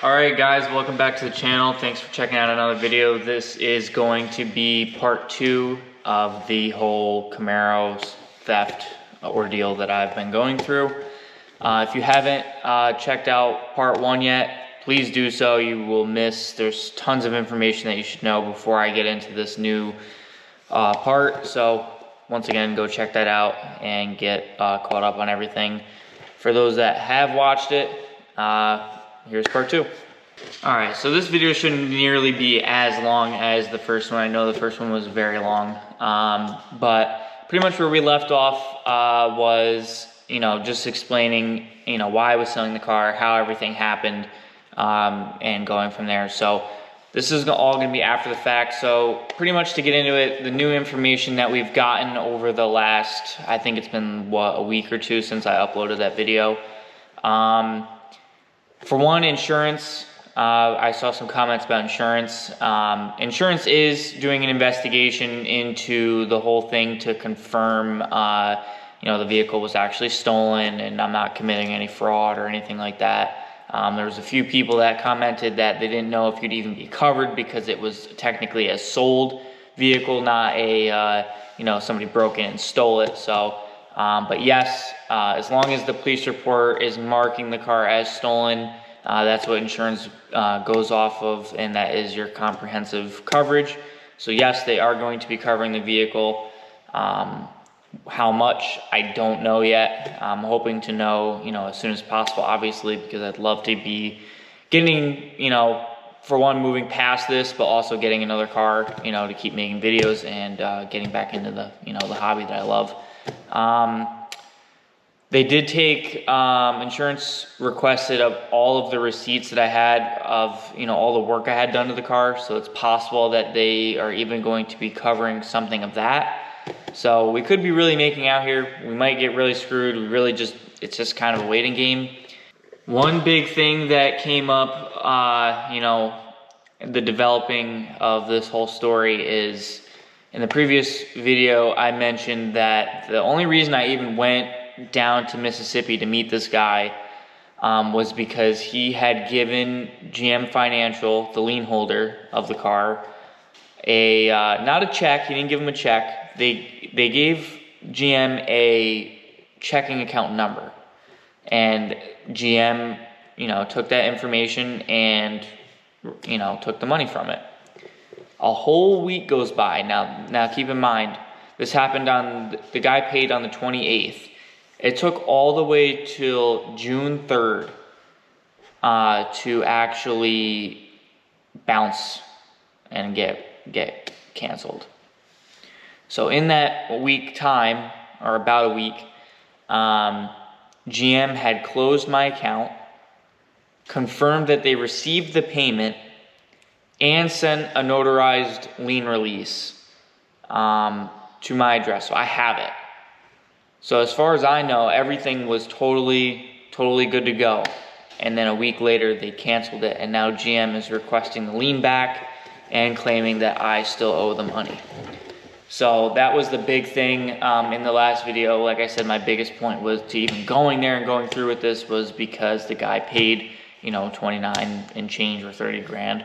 Alright guys, welcome back to the channel. Thanks for checking out another video. This is going to be part 2 of the whole Camaro theft ordeal that I've been going through. If you haven't checked out part 1 yet, please do so. You will miss, there's tons of information that you should know before I get into this new part. So once again, go check that out and get caught up on everything. For those that have watched it, here's part 2. Alright, so this video shouldn't nearly be as long as the first one. I know the first one was very long, but pretty much where we left off was, just explaining, why I was selling the car, how everything happened, and going from there. So this is all going to be after the fact. So pretty much to get into it, the new information that we've gotten over the last, I think it's been, a week or two since I uploaded that video. For one, insurance. I saw some comments about insurance. Insurance is doing an investigation into the whole thing to confirm, the vehicle was actually stolen and I'm not committing any fraud or anything like that. There was a few people that commented that they didn't know if you'd even be covered because it was technically a sold vehicle, not a, somebody broke in and stole it. So, but yes, as long as the police report is marking the car as stolen, that's what insurance goes off of, and that is your comprehensive coverage. So yes, they are going to be covering the vehicle. How much, I don't know yet. I'm hoping to know, as soon as possible, obviously, because I'd love to be getting, for one, moving past this, but also getting another car, to keep making videos and getting back into the, the hobby that I love. They did take, insurance requested of all of the receipts that I had of, all the work I had done to the car. So it's possible that they are even going to be covering something of that. So we could be really making out here. We might get really screwed. It's just kind of a waiting game. One big thing that came up, the developing of this whole story is, in the previous video, I mentioned that the only reason I even went down to Mississippi to meet this guy was because he had given GM Financial, the lien holder of the car, not a check. He didn't give him a check. They gave GM a checking account number, and GM took that information and took the money from it. A whole week goes by. Now keep in mind, this happened on the guy paid on the 28th. It took all the way till June 3rd to actually bounce and get canceled. So in that week time, or about a week, GM had closed my account, confirmed that they received the payment, and sent a notarized lien release to my address. So I have it. So as far as I know, everything was totally good to go. And then a week later, they canceled it, and now GM is requesting the lien back and claiming that I still owe the money. So that was the big thing in the last video. Like I said, my biggest point was to even going there and going through with this was because the guy paid, 29 and change or 30 grand,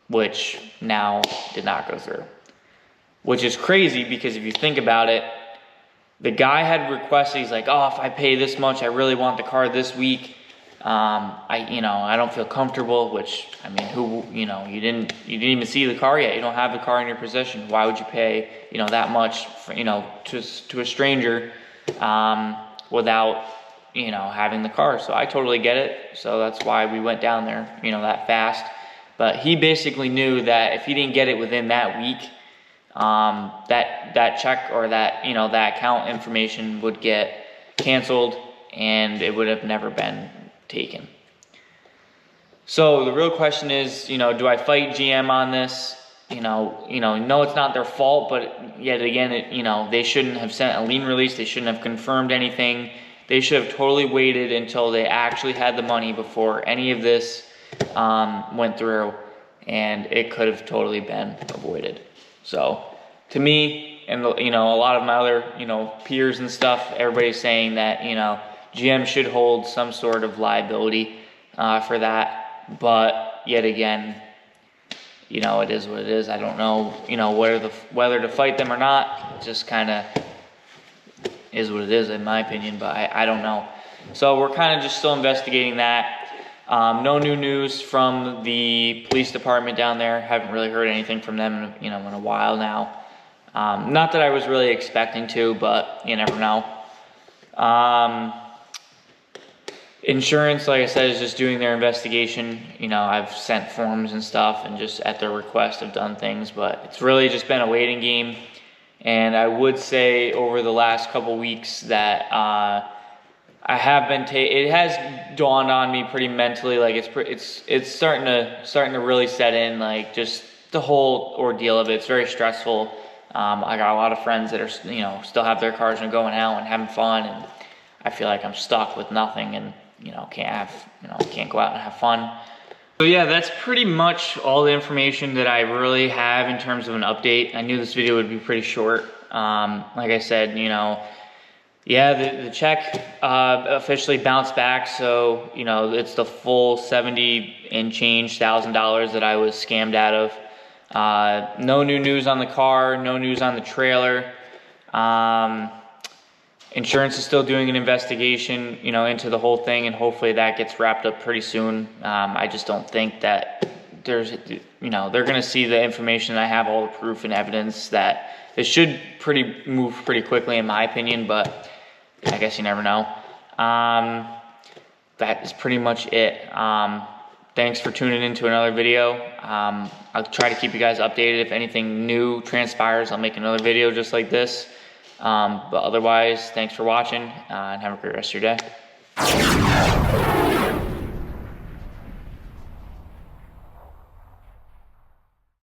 which now did not go through. Which is crazy because if you think about it, the guy had requested, he's like, oh, if I pay this much, I really want the car this week. I don't feel comfortable, which, I mean, you didn't even see the car yet. You don't have the car in your possession. Why would you pay, that much, for, to a stranger, without, having the car? So I totally get it. So that's why we went down there, that fast. But he basically knew that if he didn't get it within that week, that check or that that account information would get canceled and it would have never been taken. So the real question is, do I fight GM on this? No, it's not their fault, but yet again, they shouldn't have sent a lien release. They shouldn't have confirmed anything. They should have totally waited until they actually had the money before any of this went through, and it could have totally been avoided. So to me, and a lot of my other peers and stuff, everybody's saying that GM should hold some sort of liability for that. But yet again, you know, it is what it is. I don't know, you know, whether to fight them or not. It just kind of is what it is, in my opinion, but I don't know. So we're kind of just still investigating that. No new news from the police department down there. Haven't really heard anything from them, you know, in a while now. Not that I was really expecting to, but you never know. Insurance, like I said, is just doing their investigation. You know, I've sent forms and stuff and just at their request have done things, but it's really just been a waiting game. And I would say over the last couple weeks that I have been it has dawned on me pretty mentally, like it's starting to really set in, like just the whole ordeal of it. It's very stressful. I got a lot of friends that are, you know, still have their cars and going out and having fun, and I feel like I'm stuck with nothing and, you know, can't go out and have fun. So yeah, that's pretty much all the information that I really have in terms of an update. I knew this video would be pretty short. Like I said, you know, yeah, the check officially bounced back. So, you know, it's the full $70,000 and change that I was scammed out of. No new news on the car, no news on the trailer. Insurance is still doing an investigation, you know, into the whole thing, and hopefully that gets wrapped up pretty soon. I just don't think that there's, you know, they're going to see the information. I have all the proof and evidence that it should move pretty quickly, in my opinion, but I guess you never know. That is pretty much it. Thanks for tuning into another video. I'll try to keep you guys updated. If anything new transpires, I'll make another video just like this. But otherwise, thanks for watching, and have a great rest of your day.